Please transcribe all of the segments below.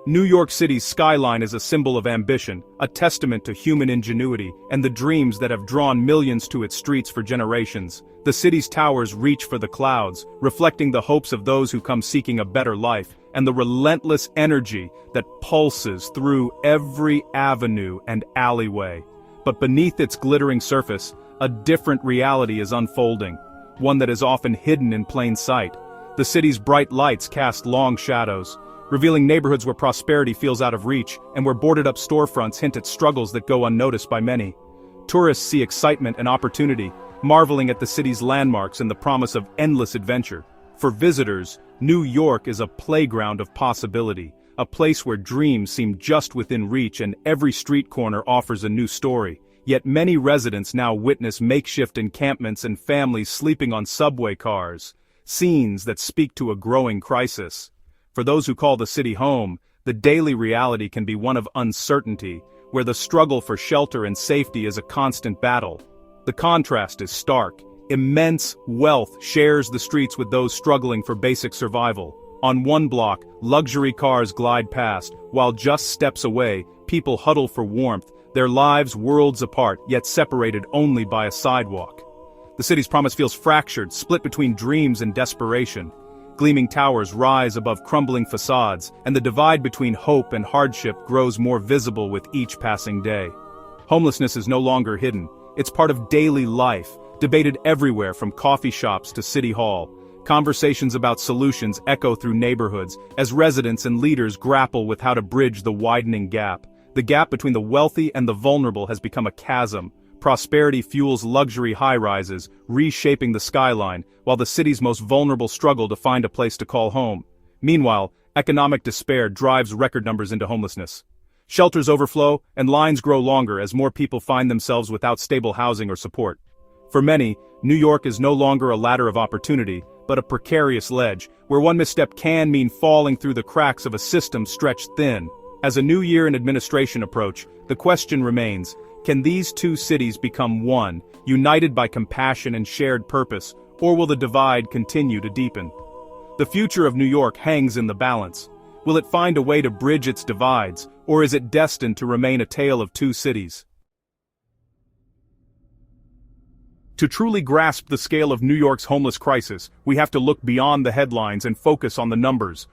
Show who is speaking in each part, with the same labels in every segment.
Speaker 1: New York City's skyline is a symbol of ambition, a testament to human ingenuity, and the dreams that have drawn millions to its streets for generations. The city's towers reach for the clouds, reflecting the hopes of those who come seeking a better life, and the relentless energy that pulses through every avenue and alleyway. But beneath its glittering surface, a different reality is unfolding, one that is often hidden in plain sight. The city's bright lights cast long shadows, revealing neighborhoods where prosperity feels out of reach and where boarded-up storefronts hint at struggles that go unnoticed by many. Tourists see excitement and opportunity, marveling at the city's landmarks and the promise of endless adventure. For visitors, New York is a playground of possibility, a place where dreams seem just within reach and every street corner offers a new story. Yet many residents now witness makeshift encampments and families sleeping on subway cars, scenes that speak to a growing crisis. For those who call the city home, the daily reality can be one of uncertainty, where the struggle for shelter and safety is a constant battle. The contrast is stark. Immense wealth shares the streets with those struggling for basic survival. On one block, luxury cars glide past, while just steps away, people huddle for warmth, their lives worlds apart, yet separated only by a sidewalk. The city's promise feels fractured, split between dreams and desperation. Gleaming towers rise above crumbling facades, and the divide between hope and hardship grows more visible with each passing day. Homelessness is no longer hidden. It's part of daily life, debated everywhere from coffee shops to city hall. Conversations about solutions echo through neighborhoods as residents and leaders grapple with how to bridge the widening gap. The gap between the wealthy and the vulnerable has become a chasm. Prosperity fuels luxury high-rises, reshaping the skyline, while the city's most vulnerable struggle to find a place to call home. Meanwhile, economic despair drives record numbers into homelessness. Shelters overflow, and lines grow longer as more people find themselves without stable housing or support. For many, New York is no longer a ladder of opportunity, but a precarious ledge, where one misstep can mean falling through the cracks of a system stretched thin. As a new year in administration approach, the question remains, can these two cities become one, united by compassion and shared purpose, or will the divide continue to deepen? The future of New York hangs in the balance. Will it find a way to bridge its divides, or is it destined to remain a tale of two cities? To truly grasp the scale of New York's homeless crisis, we have to look beyond the headlines and focus on the numbers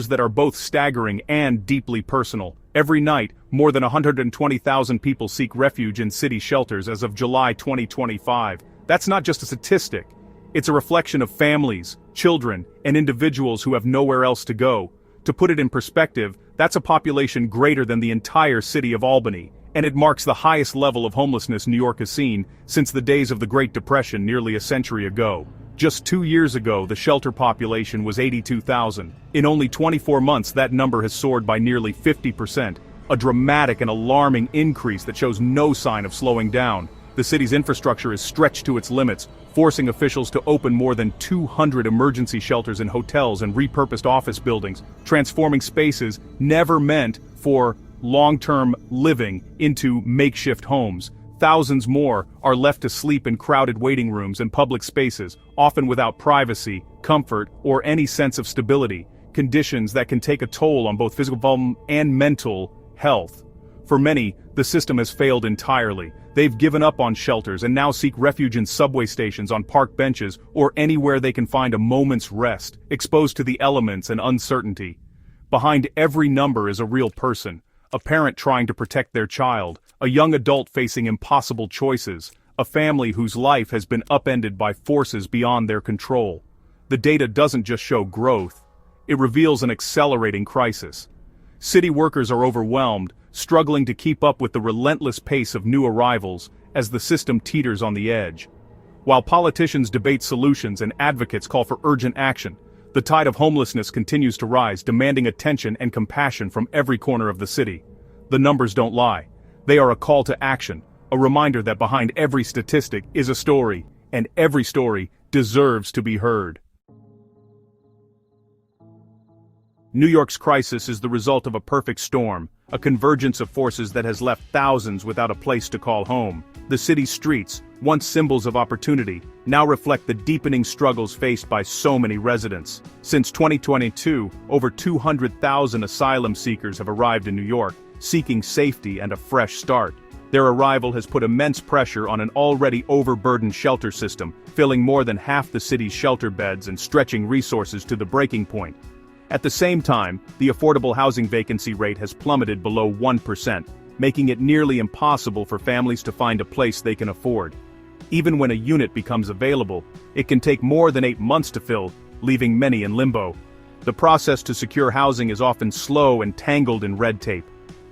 Speaker 1: that are both staggering and deeply personal. Every night, more than 120,000 people seek refuge in city shelters as of July 2025. That's not just a statistic. It's a reflection of families, children, and individuals who have nowhere else to go. To put it in perspective, that's a population greater than the entire city of Albany, and it marks the highest level of homelessness New York has seen since the days of the Great Depression nearly a century ago. Just 2 years ago, the shelter population was 82,000. In only 24 months, that number has soared by nearly 50%, a dramatic and alarming increase that shows no sign of slowing down. The city's infrastructure is stretched to its limits, forcing officials to open more than 200 emergency shelters in hotels and repurposed office buildings, transforming spaces never meant for long-term living into makeshift homes. Thousands more are left to sleep in crowded waiting rooms and public spaces, often without privacy, comfort, or any sense of stability, conditions that can take a toll on both physical and mental health. For many, the system has failed entirely. They've given up on shelters and now seek refuge in subway stations, on park benches, or anywhere they can find a moment's rest, exposed to the elements and uncertainty. Behind every number is a real person. A parent trying to protect their child, a young adult facing impossible choices, a family whose life has been upended by forces beyond their control. The data doesn't just show growth, it reveals an accelerating crisis. City workers are overwhelmed, struggling to keep up with the relentless pace of new arrivals as the system teeters on the edge. While politicians debate solutions and advocates call for urgent action, the tide of homelessness continues to rise, demanding attention and compassion from every corner of the city. The numbers don't lie. They are a call to action, a reminder that behind every statistic is a story, and every story deserves to be heard. New York's crisis is the result of a perfect storm, a convergence of forces that has left thousands without a place to call home. The city's streets, once symbols of opportunity, now reflect the deepening struggles faced by so many residents. Since 2022, over 200,000 asylum seekers have arrived in New York, seeking safety and a fresh start. Their arrival has put immense pressure on an already overburdened shelter system, filling more than half the city's shelter beds and stretching resources to the breaking point. At the same time, the affordable housing vacancy rate has plummeted below 1%, making it nearly impossible for families to find a place they can afford. Even when a unit becomes available, it can take more than 8 months to fill, leaving many in limbo. The process to secure housing is often slow and tangled in red tape.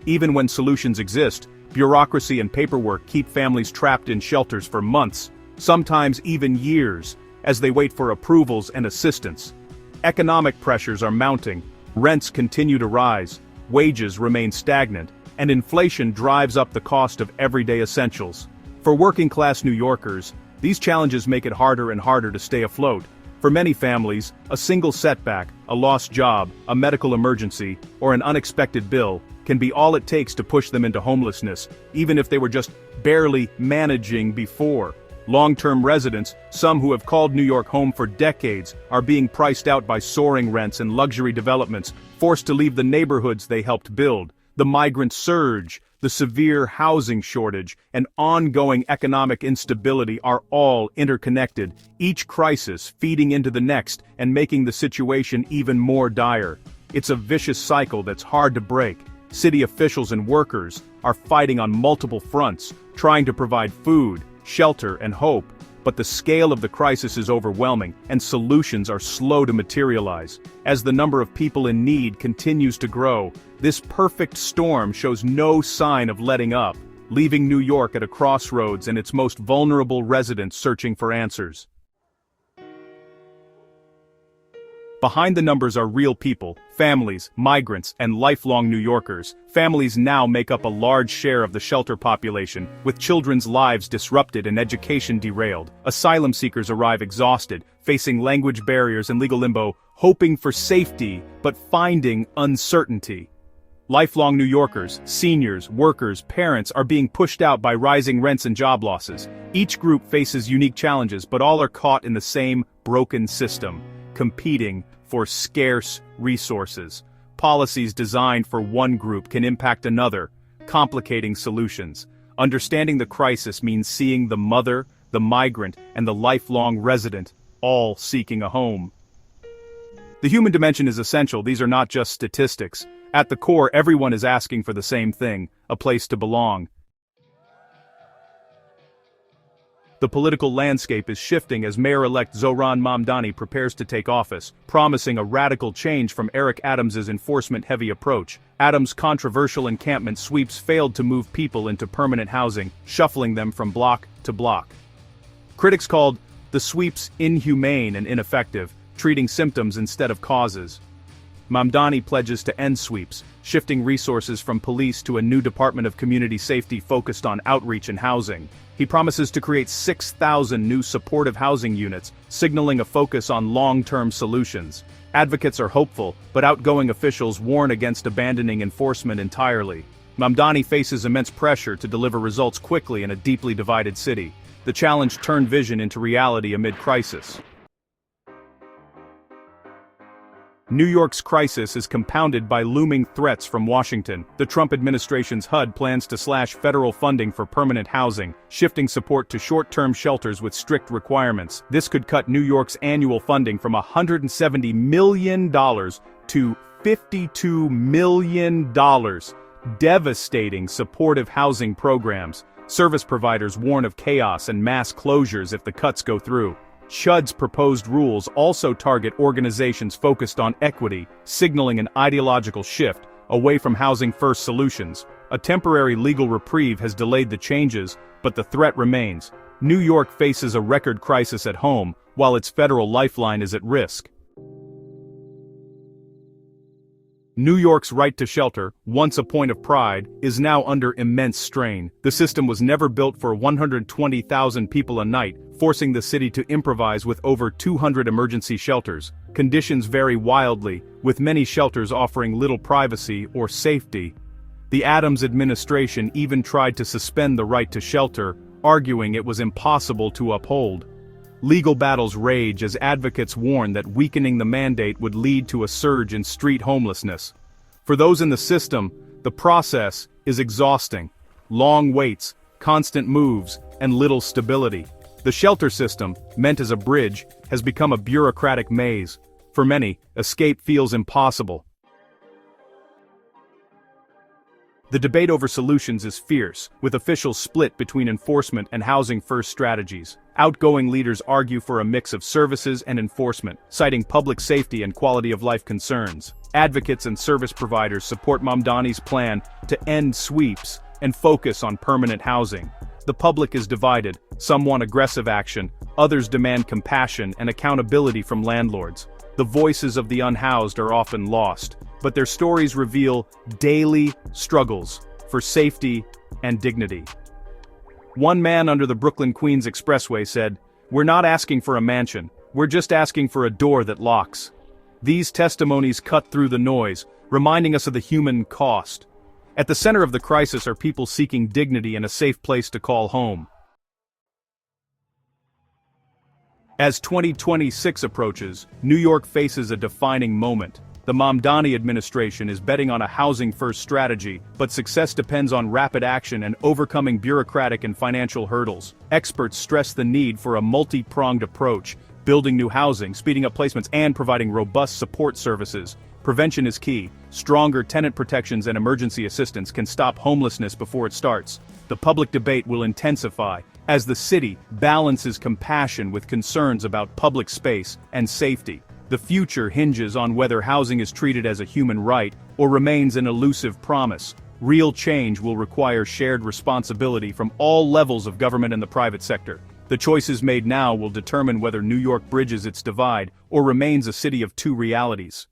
Speaker 1: Even when solutions exist, bureaucracy and paperwork keep families trapped in shelters for months, sometimes even years, as they wait for approvals and assistance. Economic pressures are mounting, rents continue to rise, wages remain stagnant, and inflation drives up the cost of everyday essentials. For working-class New Yorkers, these challenges make it harder and harder to stay afloat. For many families, a single setback, a lost job, a medical emergency, or an unexpected bill can be all it takes to push them into homelessness, even if they were just barely managing before. Long-term residents, some who have called New York home for decades, are being priced out by soaring rents and luxury developments, forced to leave the neighborhoods they helped build. The migrant surge, the severe housing shortage, and ongoing economic instability are all interconnected, each crisis feeding into the next and making the situation even more dire. It's a vicious cycle that's hard to break. City officials and workers are fighting on multiple fronts, trying to provide food, shelter, and hope, but the scale of the crisis is overwhelming, and solutions are slow to materialize. As the number of people in need continues to grow, this perfect storm shows no sign of letting up, leaving New York at a crossroads and its most vulnerable residents searching for answers. Behind the numbers are real people, families, migrants, and lifelong New Yorkers. Families now make up a large share of the shelter population, with children's lives disrupted and education derailed. Asylum seekers arrive exhausted, facing language barriers and legal limbo, hoping for safety, but finding uncertainty. Lifelong New Yorkers, seniors, workers, parents are being pushed out by rising rents and job losses. Each group faces unique challenges, but all are caught in the same broken system, competing for scarce resources. Policies designed for one group can impact another, complicating solutions. Understanding the crisis means seeing the mother, the migrant, and the lifelong resident, all seeking a home. The human dimension is essential. These are not just statistics. At the core, everyone is asking for the same thing, a place to belong. The political landscape is shifting as Mayor-elect Zohran Mamdani prepares to take office, promising a radical change from Eric Adams's enforcement-heavy approach. Adams' controversial encampment sweeps failed to move people into permanent housing, shuffling them from block to block. Critics called the sweeps inhumane and ineffective, treating symptoms instead of causes. Mamdani pledges to end sweeps, shifting resources from police to a new Department of Community Safety focused on outreach and housing. He promises to create 6,000 new supportive housing units, signaling a focus on long-term solutions. Advocates are hopeful, but outgoing officials warn against abandoning enforcement entirely. Mamdani faces immense pressure to deliver results quickly in a deeply divided city. The challenge turned vision into reality amid crisis. New York's crisis is compounded by looming threats from Washington. The Trump administration's HUD plans to slash federal funding for permanent housing, shifting support to short-term shelters with strict requirements. This could cut New York's annual funding from $170 million to $52 million, devastating supportive housing programs. Service providers warn of chaos and mass closures if the cuts go through. HUD's proposed rules also target organizations focused on equity, signaling an ideological shift away from housing-first solutions. A temporary legal reprieve has delayed the changes, but the threat remains. New York faces a record crisis at home, while its federal lifeline is at risk. New York's right to shelter, once a point of pride, is now under immense strain. The system was never built for 120,000 people a night, forcing the city to improvise with over 200 emergency shelters. Conditions vary wildly, with many shelters offering little privacy or safety. The Adams administration even tried to suspend the right to shelter, arguing it was impossible to uphold. Legal battles rage as advocates warn that weakening the mandate would lead to a surge in street homelessness. For those in the system, the process is exhausting. Long waits, constant moves, and little stability. The shelter system, meant as a bridge, has become a bureaucratic maze. For many, escape feels impossible. The debate over solutions is fierce, with officials split between enforcement and housing-first strategies. Outgoing leaders argue for a mix of services and enforcement, citing public safety and quality-of-life concerns. Advocates and service providers support Mamdani's plan to end sweeps and focus on permanent housing. The public is divided. Some want aggressive action, others demand compassion and accountability from landlords. The voices of the unhoused are often lost, but their stories reveal daily struggles for safety and dignity. One man under the Brooklyn-Queens Expressway said, "We're not asking for a mansion, we're just asking for a door that locks." These testimonies cut through the noise, reminding us of the human cost. At the center of the crisis are people seeking dignity and a safe place to call home. As 2026 approaches, New York faces a defining moment. The Mamdani administration is betting on a housing-first strategy, but success depends on rapid action and overcoming bureaucratic and financial hurdles. Experts stress the need for a multi-pronged approach, building new housing, speeding up placements, and providing robust support services. Prevention is key. Stronger tenant protections and emergency assistance can stop homelessness before it starts. The public debate will intensify as the city balances compassion with concerns about public space and safety. The future hinges on whether housing is treated as a human right or remains an elusive promise. Real change will require shared responsibility from all levels of government and the private sector. The choices made now will determine whether New York bridges its divide or remains a city of two realities.